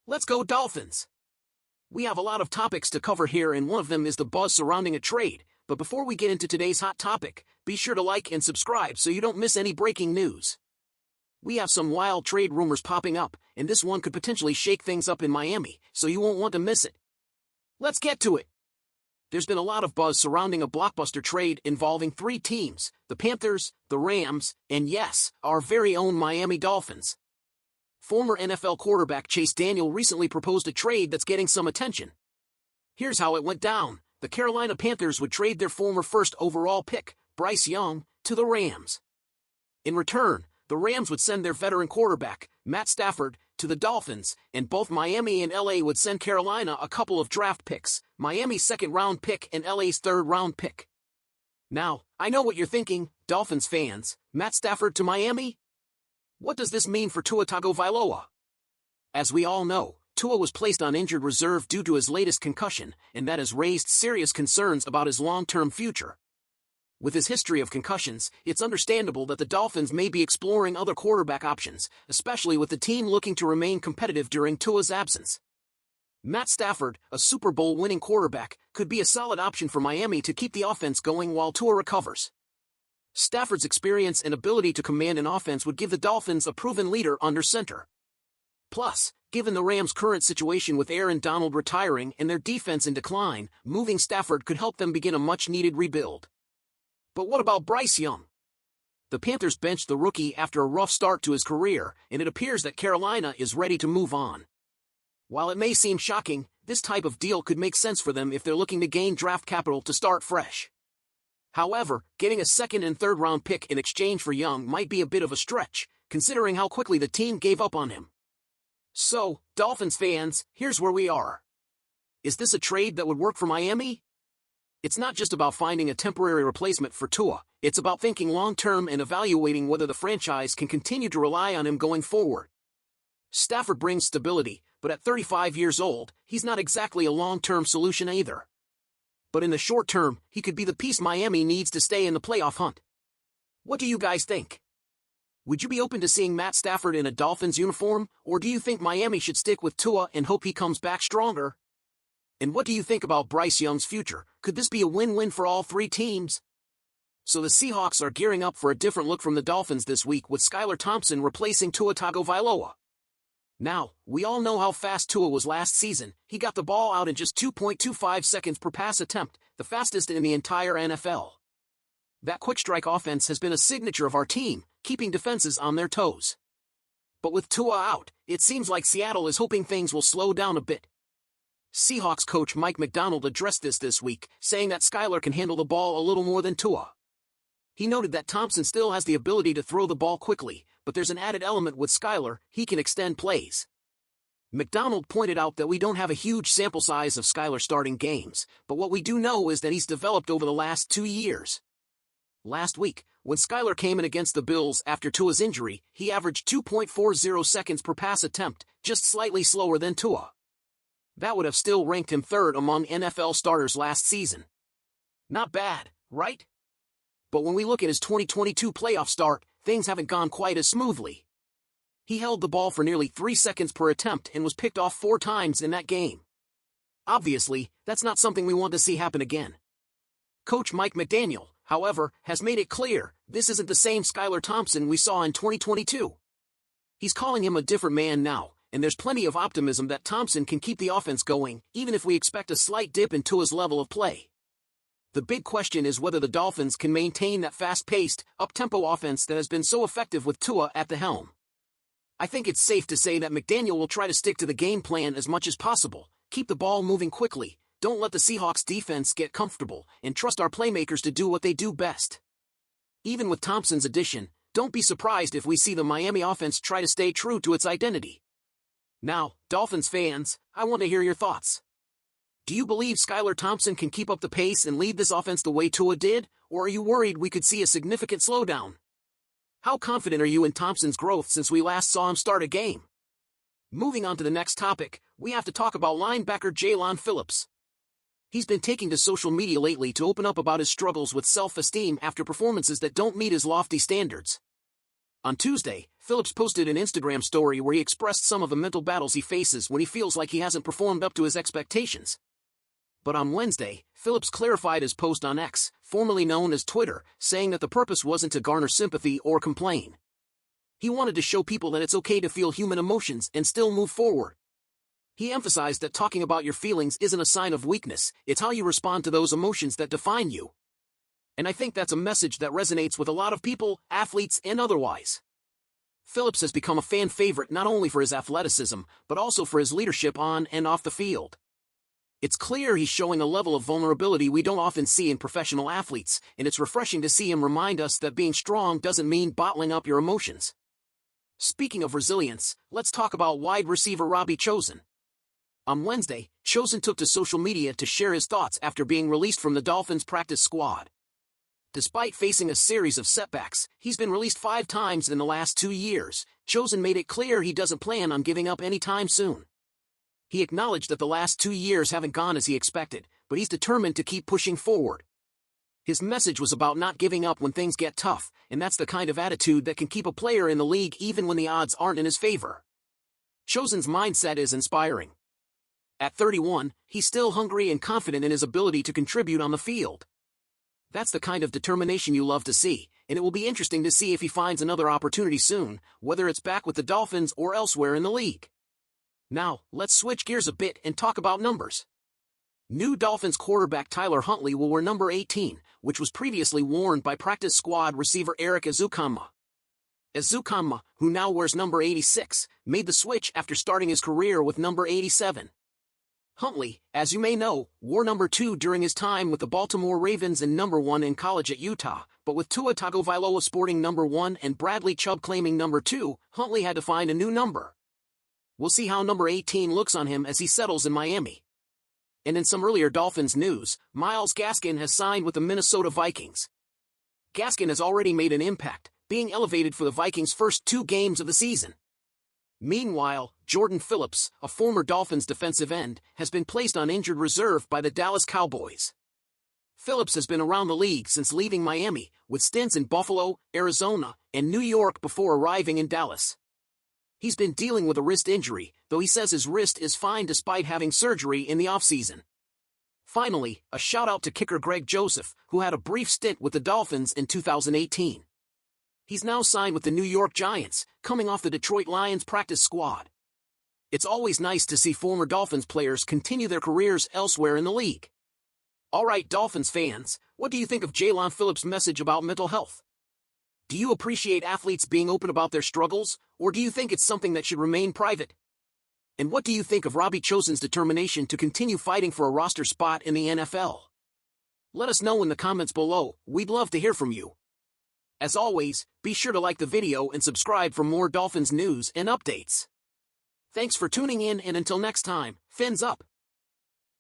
Let's go Dolphins! We have a lot of topics to cover here, and one of them is the buzz surrounding a trade. But before we get into today's hot topic, be sure to like and subscribe so you don't miss any breaking news. We have some wild trade rumors popping up, and this one could potentially shake things up in Miami, so you won't want to miss it. Let's get to it. There's been a lot of buzz surrounding a blockbuster trade involving three teams: the Panthers, the Rams, and yes, our very own Miami Dolphins. Former NFL quarterback Chase Daniel recently proposed a trade that's getting some attention. Here's how it went down. The Carolina Panthers would trade their former first overall pick, Bryce Young, to the Rams. In return, the Rams would send their veteran quarterback, Matt Stafford, to the Dolphins, and both Miami and LA would send Carolina a couple of draft picks, Miami's second-round pick and LA's third-round pick. Now, I know what you're thinking, Dolphins fans, Matt Stafford to Miami? What does this mean for Tua Tagovailoa? As we all know, Tua was placed on injured reserve due to his latest concussion, and that has raised serious concerns about his long-term future. With his history of concussions, it's understandable that the Dolphins may be exploring other quarterback options, especially with the team looking to remain competitive during Tua's absence. Matt Stafford, a Super Bowl-winning quarterback, could be a solid option for Miami to keep the offense going while Tua recovers. Stafford's experience and ability to command an offense would give the Dolphins a proven leader under center. Plus, given the Rams' current situation with Aaron Donald retiring and their defense in decline, moving Stafford could help them begin a much-needed rebuild. But what about Bryce Young? The Panthers benched the rookie after a rough start to his career, and it appears that Carolina is ready to move on. While it may seem shocking, this type of deal could make sense for them if they're looking to gain draft capital to start fresh. However, getting a second and third-round pick in exchange for Young might be a bit of a stretch, considering how quickly the team gave up on him. So, Dolphins fans, here's where we are. Is this a trade that would work for Miami? It's not just about finding a temporary replacement for Tua, it's about thinking long-term and evaluating whether the franchise can continue to rely on him going forward. Stafford brings stability, but at 35 years old, he's not exactly a long-term solution either. But in the short term, he could be the piece Miami needs to stay in the playoff hunt. What do you guys think? Would you be open to seeing Matt Stafford in a Dolphins uniform, or do you think Miami should stick with Tua and hope he comes back stronger? And what do you think about Bryce Young's future? Could this be a win-win for all three teams? So the Seahawks are gearing up for a different look from the Dolphins this week with Skylar Thompson replacing Tua Tagovailoa. Now, we all know how fast Tua was last season. He got the ball out in just 2.25 seconds per pass attempt, the fastest in the entire NFL. That quick-strike offense has been a signature of our team, keeping defenses on their toes. But with Tua out, it seems like Seattle is hoping things will slow down a bit. Seahawks coach Mike McDaniel addressed this week, saying that Skylar can handle the ball a little more than Tua. He noted that Thompson still has the ability to throw the ball quickly, but there's an added element with Skylar: he can extend plays. McDaniel pointed out that we don't have a huge sample size of Skylar starting games, but what we do know is that he's developed over the last 2 years. Last week, when Skylar came in against the Bills after Tua's injury, he averaged 2.40 seconds per pass attempt, just slightly slower than Tua. That would have still ranked him third among NFL starters last season. Not bad, right? But when we look at his 2022 playoff start, things haven't gone quite as smoothly. He held the ball for nearly 3 seconds per attempt and was picked off 4 times in that game. Obviously, that's not something we want to see happen again. Coach Mike McDaniel, however, has made it clear this isn't the same Skylar Thompson we saw in 2022. He's calling him a different man now, and there's plenty of optimism that Thompson can keep the offense going, even if we expect a slight dip in Tua's level of play. The big question is whether the Dolphins can maintain that fast-paced, up-tempo offense that has been so effective with Tua at the helm. I think it's safe to say that McDaniel will try to stick to the game plan as much as possible, keep the ball moving quickly, don't let the Seahawks defense get comfortable, and trust our playmakers to do what they do best. Even with Thompson's addition, don't be surprised if we see the Miami offense try to stay true to its identity. Now, Dolphins fans, I want to hear your thoughts. Do you believe Skylar Thompson can keep up the pace and lead this offense the way Tua did, or are you worried we could see a significant slowdown? How confident are you in Thompson's growth since we last saw him start a game? Moving on to the next topic, we have to talk about linebacker Jaylon Phillips. He's been taking to social media lately to open up about his struggles with self-esteem after performances that don't meet his lofty standards. On Tuesday, Phillips posted an Instagram story where he expressed some of the mental battles he faces when he feels like he hasn't performed up to his expectations. But on Wednesday, Phillips clarified his post on X, formerly known as Twitter, saying that the purpose wasn't to garner sympathy or complain. He wanted to show people that it's okay to feel human emotions and still move forward. He emphasized that talking about your feelings isn't a sign of weakness, it's how you respond to those emotions that define you. And I think that's a message that resonates with a lot of people, athletes and otherwise. Phillips has become a fan favorite not only for his athleticism, but also for his leadership on and off the field. It's clear he's showing a level of vulnerability we don't often see in professional athletes, and it's refreshing to see him remind us that being strong doesn't mean bottling up your emotions. Speaking of resilience, let's talk about wide receiver Robbie Chosen. On Wednesday, Chosen took to social media to share his thoughts after being released from the Dolphins practice squad. Despite facing a series of setbacks, he's been released 5 times in the last 2 years. Chosen made it clear he doesn't plan on giving up anytime soon. He acknowledged that the last 2 years haven't gone as he expected, but he's determined to keep pushing forward. His message was about not giving up when things get tough, and that's the kind of attitude that can keep a player in the league even when the odds aren't in his favor. Chosen's mindset is inspiring. At 31, he's still hungry and confident in his ability to contribute on the field. That's the kind of determination you love to see, and it will be interesting to see if he finds another opportunity soon, whether it's back with the Dolphins or elsewhere in the league. Now, let's switch gears a bit and talk about numbers. New Dolphins quarterback Tyler Huntley will wear number 18, which was previously worn by practice squad receiver Eric Ezukanma. Ezukanma, who now wears number 86, made the switch after starting his career with number 87. Huntley, as you may know, wore number 2 during his time with the Baltimore Ravens and number 1 in college at Utah, but with Tua Tagovailoa sporting number 1 and Bradley Chubb claiming number 2, Huntley had to find a new number. We'll see how number 18 looks on him as he settles in Miami. And in some earlier Dolphins news, Myles Gaskin has signed with the Minnesota Vikings. Gaskin has already made an impact, being elevated for the Vikings' first 2 games of the season. Meanwhile, Jordan Phillips, a former Dolphins defensive end, has been placed on injured reserve by the Dallas Cowboys. Phillips has been around the league since leaving Miami, with stints in Buffalo, Arizona, and New York before arriving in Dallas. He's been dealing with a wrist injury, though he says his wrist is fine despite having surgery in the offseason. Finally, a shout-out to kicker Greg Joseph, who had a brief stint with the Dolphins in 2018. He's now signed with the New York Giants, coming off the Detroit Lions practice squad. It's always nice to see former Dolphins players continue their careers elsewhere in the league. Alright Dolphins fans, what do you think of Jaelan Phillips' message about mental health? Do you appreciate athletes being open about their struggles, or do you think it's something that should remain private? And what do you think of Robbie Chosen's determination to continue fighting for a roster spot in the NFL? Let us know in the comments below, we'd love to hear from you. As always, be sure to like the video and subscribe for more Dolphins news and updates. Thanks for tuning in, and until next time, fins up!